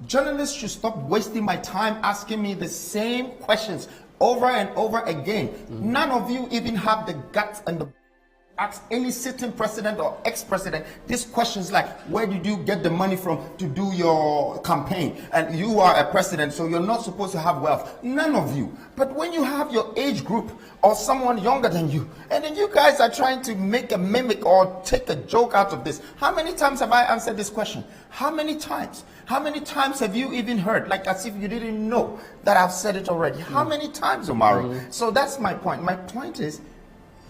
Journalists should stop wasting my time asking me the same questions over and over again. None of you even have the guts and the ask any sitting president or ex-president these questions like, where did you get the money from to do your campaign? And you are a president, so you're not supposed to have wealth. None of you. But when you have your age group or someone younger than you, and then you guys are trying to make a mimic or take a joke out of this, how many times have I answered this question? How many times? How many times have you even heard, like as if you didn't know that I've said it already? How many times, Umaru? So that's my point. My point is,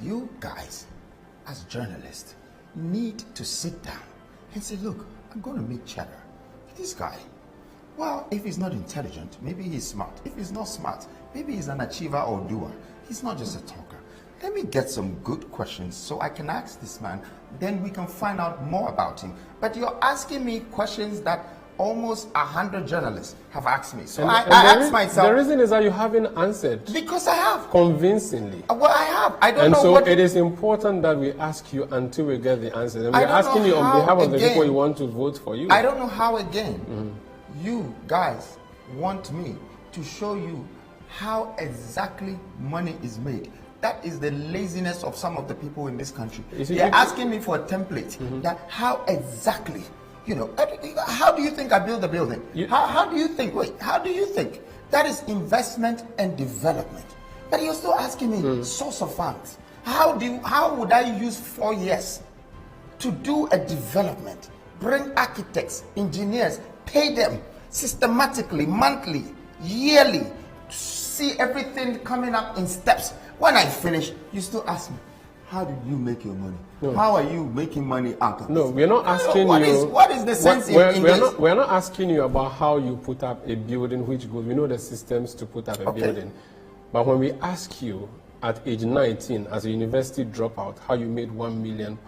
you guys, as journalists, need to sit down and say, look, I'm going to make cheddar. This guy, well, if he's not intelligent, maybe he's smart. If he's not smart, maybe he's an achiever or doer. He's not just a talker. Let me get some good questions so I can ask this man, then we can find out more about him. But you're asking me questions that almost 100 journalists have asked me. So I asked myself. The reason is that you haven't answered. Because I have. Convincingly. Well, I have. I don't know. And so what it is important that we ask you until we get the answer. And we're asking you on behalf of the people you want to vote for you. I don't know how again you guys want me to show you how exactly money is made. That is the laziness of some of the people in this country. They're asking me for a template. That how exactly. You know, how do you think I build a building? How do you think? Wait, how do you think? That is investment and development. But you're still asking me source of funds. How would I use 4 years to do a development? Bring architects, engineers, pay them systematically, monthly, yearly, see everything coming up in steps. When I finish, you still ask me, how did you make your money? No. How are you making money out of this? No, we're not asking you. What is the sense in this? We're not asking you about how you put up a building, which goes. We know the systems to put up a building. But when we ask you at age 19 as a university dropout how you made £1 million,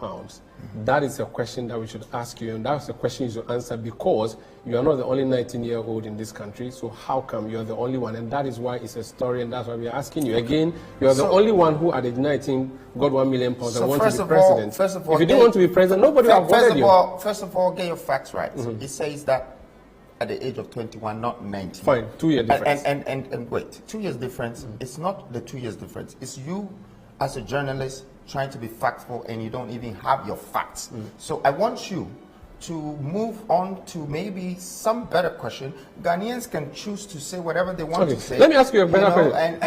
that is a question that we should ask you, and that's a question you should answer, because you are not the only 19-year-old in this country. So how come you're the only one? And that is why it's a story, and that's why we're asking you again. You are the only one who at age 19 got £1 million and wanted to be president. First of all, if you didn't want to be president, nobody would have voted you. First of all, get your facts right. It says that at the age of 21, not 19. Fine, 2 year difference. And wait, 2 years difference. It's not the 2 years difference. It's you as a journalist trying to be factful and you don't even have your facts. So I want you to move on to maybe some better question. Ghanaians can choose to say whatever they want to say. Let me ask you a better question.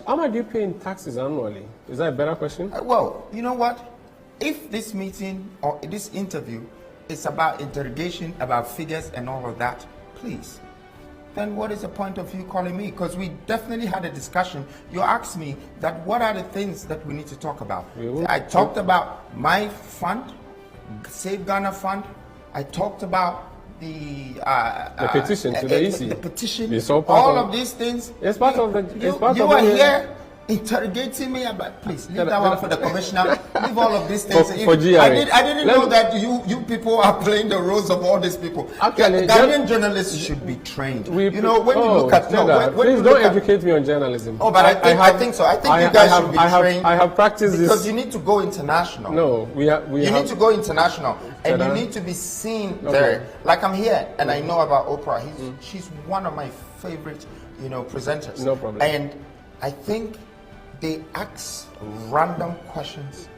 How much do you pay in taxes annually? Is that a better question? Well, you know what? If this meeting or this interview is about interrogation, about figures and all of that, please, then what is the point of you calling me? Because we definitely had a discussion. You asked me that what are the things that we need to talk about. I talked about my fund, Save Ghana Fund. I talked about the petition to the EC. The petition. All of these things. It's part of the. You are here interrogating me about. Please leave that one for the commissioner. Leave all of these things. For GRA. I didn't know that you people are playing the roles of all these people. Actually, Ghanaian journalists should be trained. You know, when you look at please don't educate me on journalism. Oh, but I think so. I think you guys should be trained. I have practiced this because you need to go international. No, you need to go international, and you need to be seen there. Like I'm here, and I know about Oprah. She's one of my favorite, presenters. No problem. And I think they ask random questions,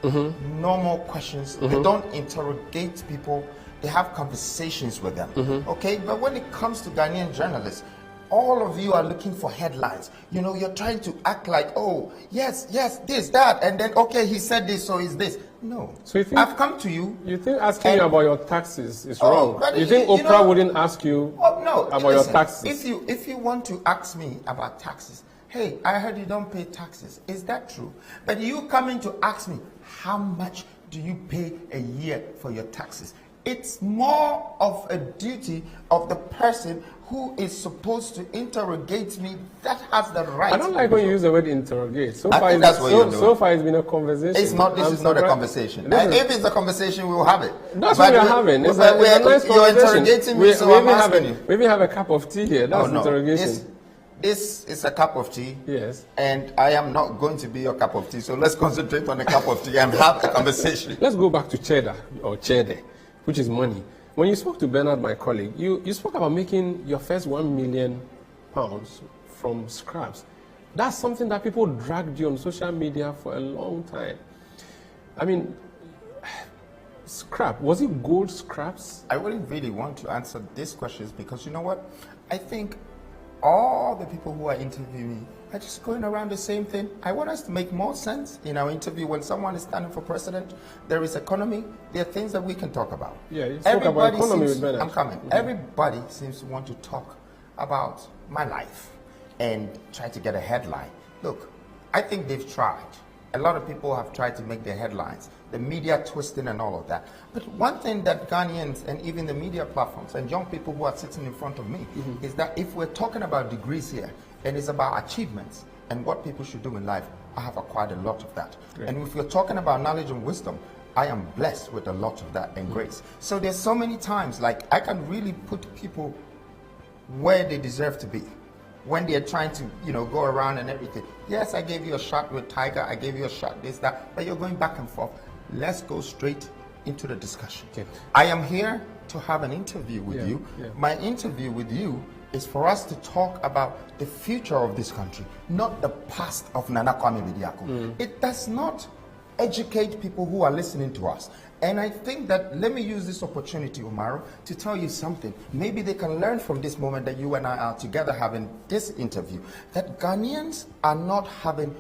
normal questions. They don't interrogate people. They have conversations with them. Okay, but when it comes to Ghanaian journalists, all of you are looking for headlines. You're trying to act like, oh, yes, this, that, and then, okay, he said this, so is this. No. So you think, I've come to you. You think asking you about your taxes is wrong? You think Oprah wouldn't ask you about your taxes? If you want to ask me about taxes, hey, I heard you don't pay taxes. Is that true? But you coming to ask me, how much do you pay a year for your taxes? It's more of a duty of the person who is supposed to interrogate me that has the right. I don't like when you use the word interrogate. So far it's been a conversation. It's not. This is not a conversation. If it's a conversation, we will have it. That's what we're having. It's a nice you're interrogating me, so I'm asking you. Maybe have a cup of tea here. That's interrogation. It's a cup of tea. Yes. And I am not going to be your cup of tea. So let's concentrate on a cup of tea and have a conversation. Let's go back to cheddar or cheddar, which is money. When you spoke to Bernard, my colleague, you spoke about making your first £1 million from scraps. That's something that people dragged you on social media for a long time. I mean, scrap, was it gold scraps? I wouldn't really want to answer these questions because you know what? I think all the people who are interviewing me are just going around the same thing. I want us to make more sense in our interview. When someone is standing for president, there is economy. There are things that we can talk about. Yeah, you spoke about economy with Bernard. I'm coming. Mm-hmm. Everybody seems to want to talk about my life and try to get a headline. Look, I think they've tried. A lot of people have tried to make their headlines, the media twisting and all of that. But one thing that Ghanaians and even the media platforms and young people who are sitting in front of me is that if we're talking about degrees here and it's about achievements and what people should do in life, I have acquired a lot of that. Great. And if we're talking about knowledge and wisdom, I am blessed with a lot of that and grace. So there's so many times like I can really put people where they deserve to be when they're trying to, go around and everything. Yes, I gave you a shot with Tiger, I gave you a shot this, that, but you're going back and forth. Let's go straight into the discussion. Okay. I am here to have an interview with you. Yeah. My interview with you is for us to talk about the future of this country, not the past of Nana Kwame Bediako. It does not educate people who are listening to us. And I think that, let me use this opportunity, Umaru, to tell you something. Maybe they can learn from this moment that you and I are together having this interview, that Ghanaians are not having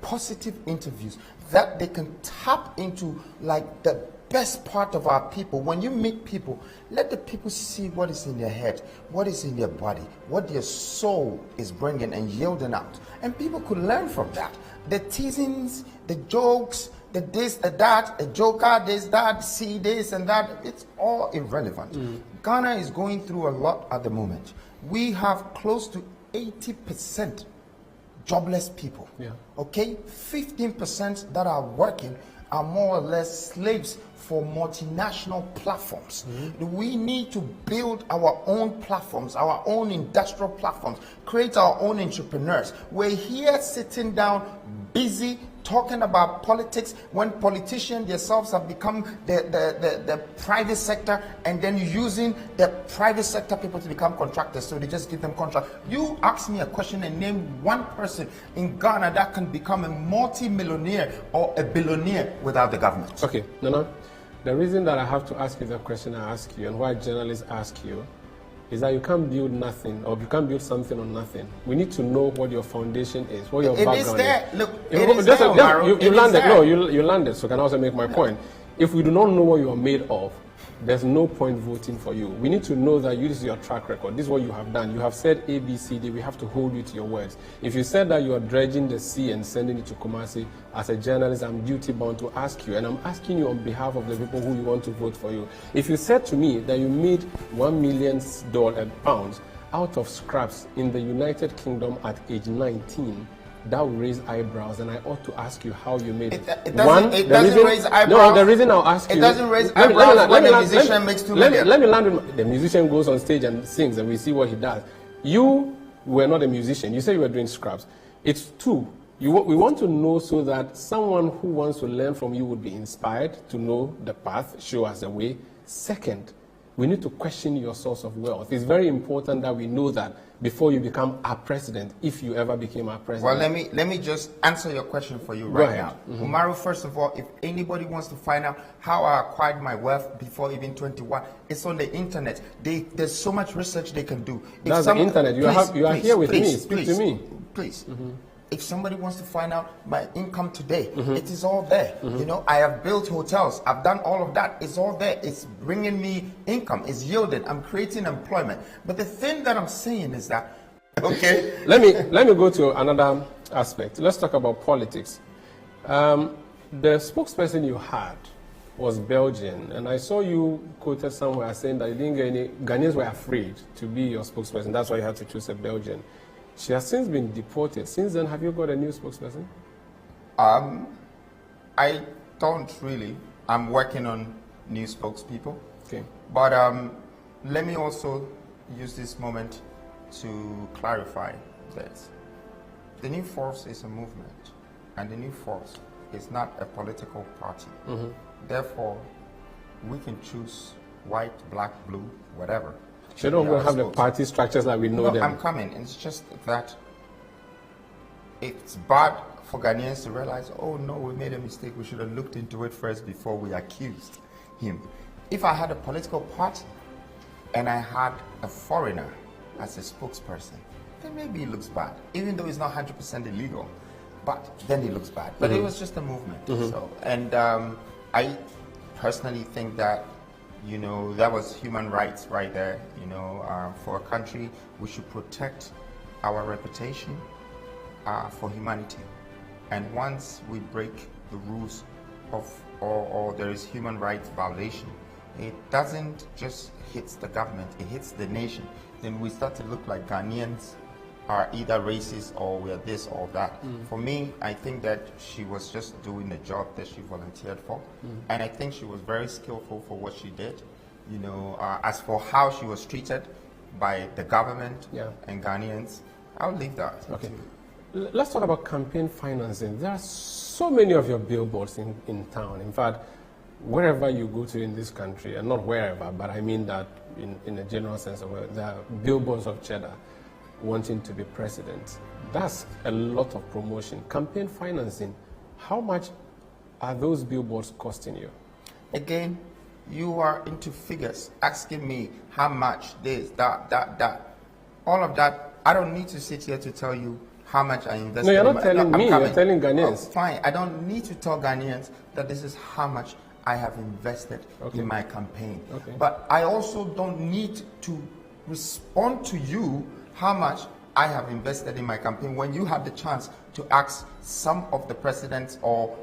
positive interviews, that they can tap into like the best part of our people. When you meet people, let the people see what is in their head, what is in their body, what their soul is bringing and yielding out. And people could learn from that. The teasings, the jokes, the this, the that, the joker, this, that, see this and that, it's all irrelevant. Ghana is going through a lot at the moment. We have close to 80% jobless people. Yeah. Okay? 15% that are working are more or less slaves for multinational platforms. We need to build our own platforms, our own industrial platforms, create our own entrepreneurs. We're here sitting down, busy talking about politics when politicians themselves have become the private sector and then using the private sector people to become contractors, so they just give them contract. You ask me a question and name one person in Ghana that can become a multi-millionaire or a billionaire without the government. Okay, Nana, the reason that I have to ask you the question I ask you and why journalists ask you is that you can't build nothing, or you can't build something on nothing. We need to know what your foundation is, what your background is. It is there. Look, it is there, you landed. No, you landed. So can I also make my point? If we do not know what you are made of, there's no point voting for you. We need to know that this is your track record. This is what you have done. You have said A, B, C, D. We have to hold you to your words. If you said that you are dredging the sea and sending it to Kumasi, as a journalist, I'm duty bound to ask you, and I'm asking you on behalf of the people who you want to vote for you. If you said to me that you made £1 million out of scraps in the United Kingdom at age 19, that will raise eyebrows, and I ought to ask you how you made it. It doesn't raise eyebrows. No, the reason I'll ask you... It doesn't raise eyebrows when a musician makes $2 million. Let me land with... The musician goes on stage and sings, and we see what he does. You were not a musician. You said you were doing scraps. It's two. We want to know so that someone who wants to learn from you would be inspired to know the path, show us the way. Second, we need to question your source of wealth. It's very important that we know that before you become our president, if you ever became our president. Well, let me just answer your question for you right now. Umaru, first of all, if anybody wants to find out how I acquired my wealth before even 21, it's on the internet. There's so much research they can do. That's the internet. You are here with me. Speak to me. Please. If somebody wants to find out my income today, it is all there. I have built hotels. I've done all of that. It's all there. It's bringing me income. It's yielding. I'm creating employment. But the thing that I'm saying is that, okay. let me go to another aspect. Let's talk about politics. The spokesperson you had was Belgian, and I saw you quoted somewhere saying that you didn't get any Ghanaians were afraid to be your spokesperson. That's why you had to choose a Belgian. She has since been deported. Since then, have you got a new spokesperson? I don't really. I'm working on new spokespeople. Okay. But let me also use this moment to clarify that the New Force is a movement, and the New Force is not a political party. Therefore, we can choose white, black, blue, whatever. They don't Yeah, have the so- party structures like we know No, them. I'm coming. It's just that it's bad for Ghanaians to realize, oh no, we made a mistake. We should have looked into it first before we accused him. If I had a political party and I had a foreigner as a spokesperson, then maybe it looks bad, even though it's not 100% illegal. But then it looks bad. But it was just a movement. So, and I personally think that, you know, that was human rights right there. You know, for a country, we should protect our reputation for humanity. And once we break the rules of, or there is human rights violation, it doesn't just hit the government, it hits the nation. Then we start to look like Ghanaians are either racist or we're this or that. For me, I think that she was just doing the job that she volunteered for. And I think she was very skillful for what she did. You know, as for how she was treated by the government and Ghanaians, I'll leave that. Okay. Let's talk about campaign financing. There are so many of your billboards in town. In fact, wherever you go to in this country, and not wherever, but I mean that in a general sense of it, there are billboards of Cheddar wanting to be president. That's a lot of promotion. Campaign financing, how much are those billboards costing you? Again, you are into figures, asking me how much this, that. All of that, I don't need to sit here to tell you how much I invested. No, you're in not telling me, you're telling Ghanaians. Oh, fine, I don't need to tell Ghanaians that this is how much I have invested in my campaign. Okay. But I also don't need to respond to you how much I have invested in my campaign when you have the chance to ask some of the presidents or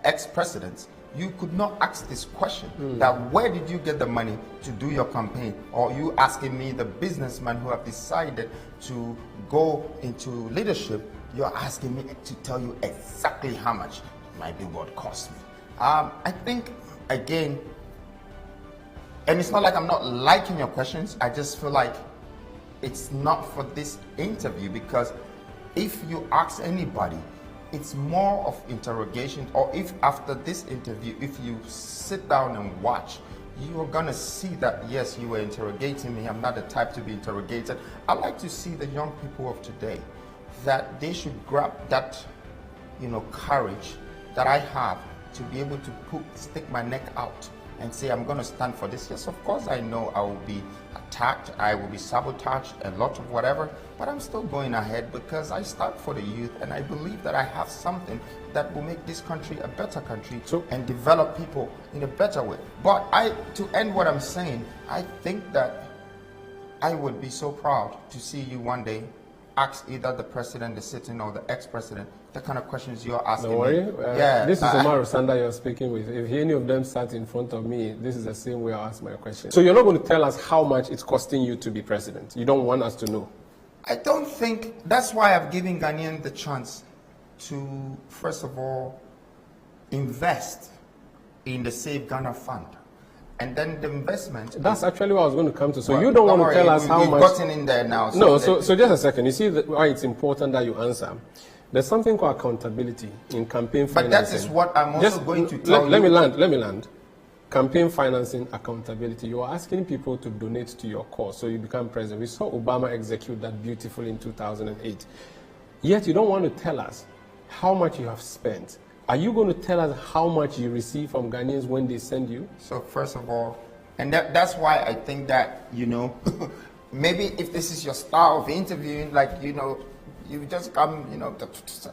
ex-presidents. You could not ask this question, that where did you get the money to do your campaign? Or you asking me, the businessman who have decided to go into leadership, you're asking me to tell you exactly how much my billboard cost me. I think, again, and it's not like I'm not liking your questions, I just feel like it's not for this interview, because if you ask anybody, it's more of interrogation. Or if after this interview, if you sit down and watch, you are gonna see that yes, you were interrogating me. I'm not the type to be interrogated. I like to see the young people of today that they should grab that, you know, courage that I have to be able to stick my neck out and say, I'm going to stand for this. Yes, of course, I know I will be attacked, I will be sabotaged, a lot of whatever, but I'm still going ahead because I stand for the youth and I believe that I have something that will make this country a better country and develop people in a better way. But to end what I'm saying, I think that I would be so proud to see you one day ask either the president, the sitting, or the ex-president the kind of questions you're asking. Don't worry. Yeah, this is Omar Sanda you're speaking with. If any of them sat in front of me, this is the same way I ask my question. So you're not going to tell us how much it's costing you to be president. You don't want us to know. I don't think, that's why I've given Ghanaians the chance to, first of all, invest in the Save Ghana Fund. And then the investment... That's actually what I was going to come to. So well, you don't want to tell us how much... We've gotten in there now. So no, so just a second. You see why it's important that you answer. There's something called accountability in campaign financing. But that is what I'm also going to tell you. Let me land. Campaign financing accountability. You are asking people to donate to your cause so you become president. We saw Obama execute that beautifully in 2008. Yet you don't want to tell us how much you have spent. Are you going to tell us how much you receive from Ghanaians when they send you? So first of all, and that's why I think that, you know, maybe if this is your style of interviewing, like, you know, you just come, you know,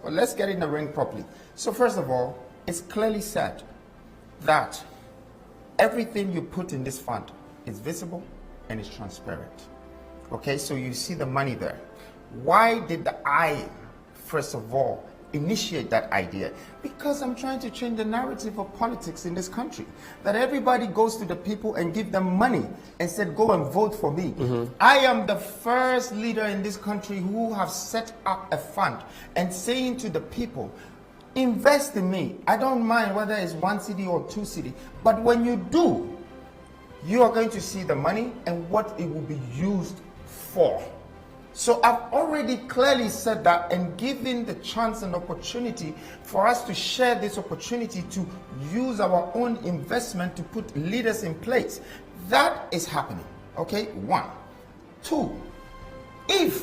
let's get in the ring properly. So first of all, it's clearly said that everything you put in this fund is visible and is transparent. Okay, so you see the money there. Why did I, first of all, initiate that idea? Because I'm trying to change the narrative of politics in this country. That everybody goes to the people and give them money and said, go and vote for me. I am the first leader in this country who have set up a fund and saying to the people, invest in me. I don't mind whether it's 1 cedi or 2 cedi, but when you do, you are going to see the money and what it will be used for. So I've already clearly said that, and given the chance and opportunity for us to share this opportunity to use our own investment to put leaders in place. That is happening. Okay, 1. 2, if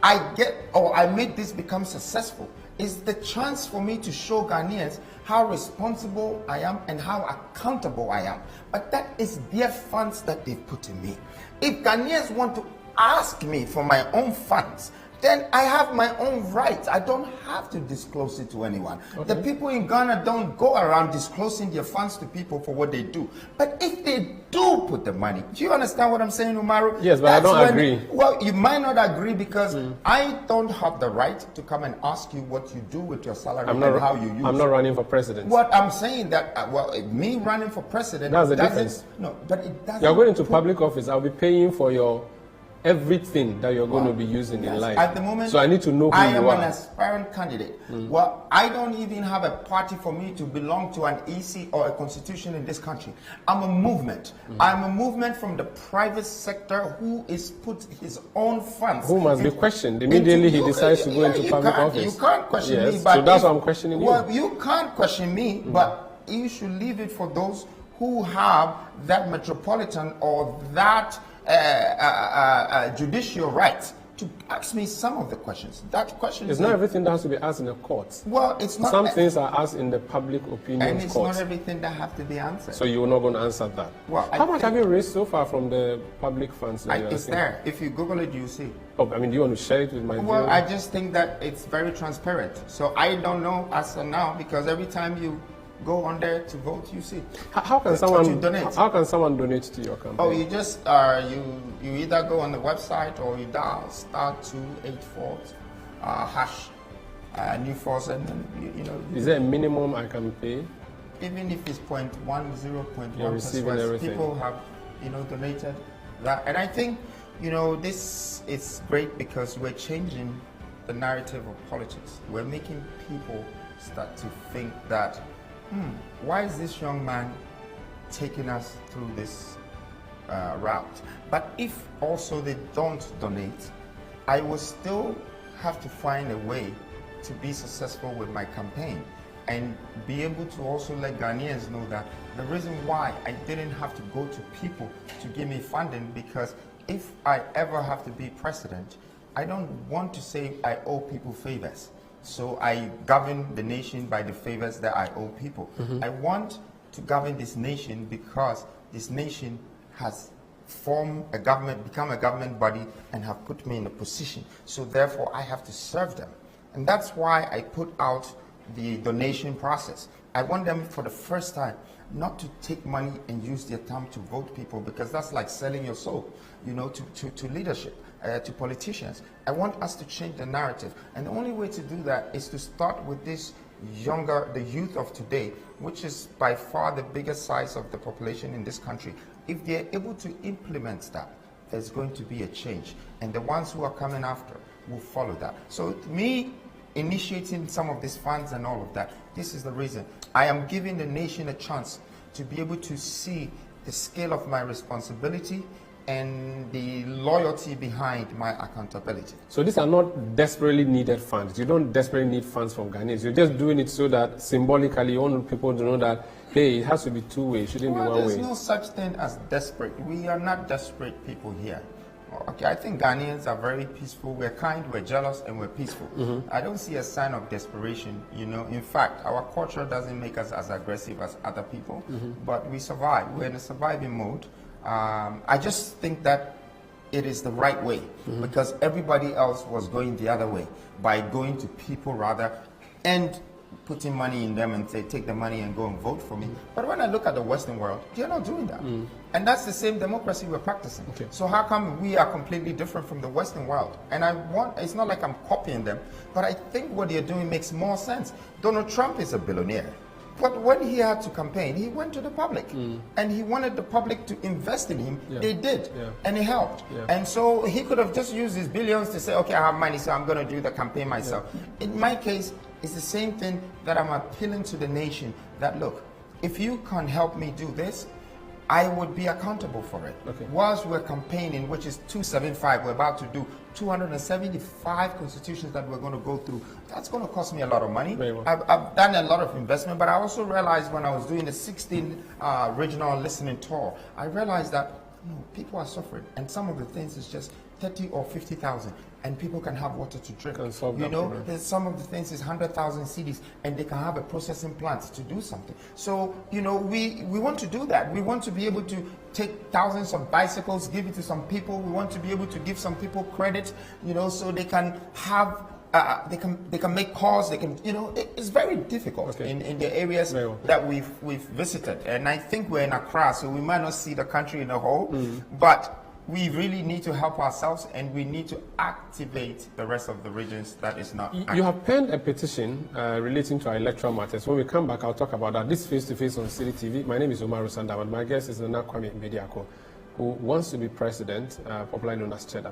I get or I make this become successful, is the chance for me to show Ghanaians how responsible I am and how accountable I am. But that is their funds that they've put in me. If Ghanaians want to ask me for my own funds, then I have my own rights. I don't have to disclose it to anyone. Okay. The people in Ghana don't go around disclosing their funds to people for what they do. But if they do put the money, do you understand what I'm saying, Umaru? Yes, but I don't agree. Well, you might not agree because I don't have the right to come and ask you what you do with your salary and how you use it. I'm not running for president. What I'm saying that, me running for president... That's the difference. No, but it doesn't... You're going into public office. I'll be paying for your... everything that you're going to be using in life. At the moment, so I need to know who you are. I am an aspirant candidate. Well, I don't even have a party for me to belong to an EC or a constitution in this country. I'm a movement. I'm a movement from the private sector who is put his own funds. Who must be questioned immediately he decides to go into public office. You can't question me. But so that's why I'm questioning you. Well, you can't question me, but you should leave it for those who have that metropolitan or that judicial rights to ask me some of the questions. That question is not everything that has to be asked in the courts. Well, it's not. Some things are asked in the public opinion and it's courts. not everything that have to be answered. So you're not going to answer that. Well, how much have you raised so far from the public funds? It's there. If you Google it, you see. Oh, I mean, do you want to share it with my Well, viewers? I just think that it's very transparent. So I don't know as of now because every time you go on there to vote, you see. How can someone donate? How can someone donate to your campaign? Oh, you just you either go on the website or you dial *284 # new force and then you know. Is there a minimum I can pay? Even if it's 0.10, 0.1%, you're receiving everything. People have donated that, and I think this is great because we're changing the narrative of politics. We're making people start to think that. Why is this young man taking us through this route? But if also they don't donate, I will still have to find a way to be successful with my campaign and be able to also let Ghanaians know that the reason why I didn't have to go to people to give me funding, because if I ever have to be president, I don't want to say I owe people favors. So I govern the nation by the favors that I owe people. I want to govern this nation because this nation has formed a government, become a government body, and have put me in a position. So therefore, I have to serve them. And that's why I put out the donation process. I want them for the first time not to take money and use their time to vote people, because that's like selling your soul, to leadership. To politicians. I want us to change the narrative, and the only way to do that is to start with the youth of today, which is by far the biggest size of the population in this country. If they're able to implement that, there's going to be a change, and the ones who are coming after will follow that. So me initiating some of these funds and all of that, this is the reason. I am giving the nation a chance to be able to see the scale of my responsibility and the loyalty behind my accountability. So these are not desperately needed funds. You don't desperately need funds from Ghanaians. You're just doing it so that symbolically you want people to know that, hey, it has to be two-way, it shouldn't be one way. There's no such thing as desperate. We are not desperate people here. Okay, I think Ghanaians are very peaceful. We're kind, we're jealous, and we're peaceful. I don't see a sign of desperation, In fact, our culture doesn't make us as aggressive as other people, but we survive. We're in a surviving mode. I just think that it is the right way because everybody else was going the other way by going to people rather and putting money in them and say, take the money and go and vote for me. But when I look at the Western world, they're not doing that. And that's the same democracy we're practicing. Okay. So how come we are completely different from the Western world? And it's not like I'm copying them, but I think what they're doing makes more sense. Donald Trump is a billionaire. But when he had to campaign, he went to the public and he wanted the public to invest in him. Yeah. They did, and it helped. Yeah. And so he could have just used his billions to say, okay, I have money, so I'm going to do the campaign myself. Yeah. In my case, it's the same thing that I'm appealing to the nation that, look, if you can help me do this, I would be accountable for it. Okay. Whilst we're campaigning, which is 275, we're about to do 275 constitutions that we're going to go through. That's going to cost me a lot of money. Very well. I've done a lot of investment, but I also realized when I was doing the 16 regional listening tour, I realized that people are suffering, and some of the things is just 30 or 50,000, and people can have water to drink. Can solve that problem. There's some of the things is 100,000 cedis, and they can have a processing plant to do something. So, we want to do that. We want to be able to take thousands of bicycles, give it to some people. We want to be able to give some people credit, so they can have. They can make calls. They can, it's very difficult in the areas that we've visited. And I think we're in Accra, so we might not see the country in a whole, but we really need to help ourselves, and we need to activate the rest of the regions that is not. You have penned a petition relating to our electoral matters. When we come back, I'll talk about that. This face-to-face on City TV. My name is Omar Sandam, and my guest is Nana Kwame Bediako, who wants to be president, popularly known as Cheddar.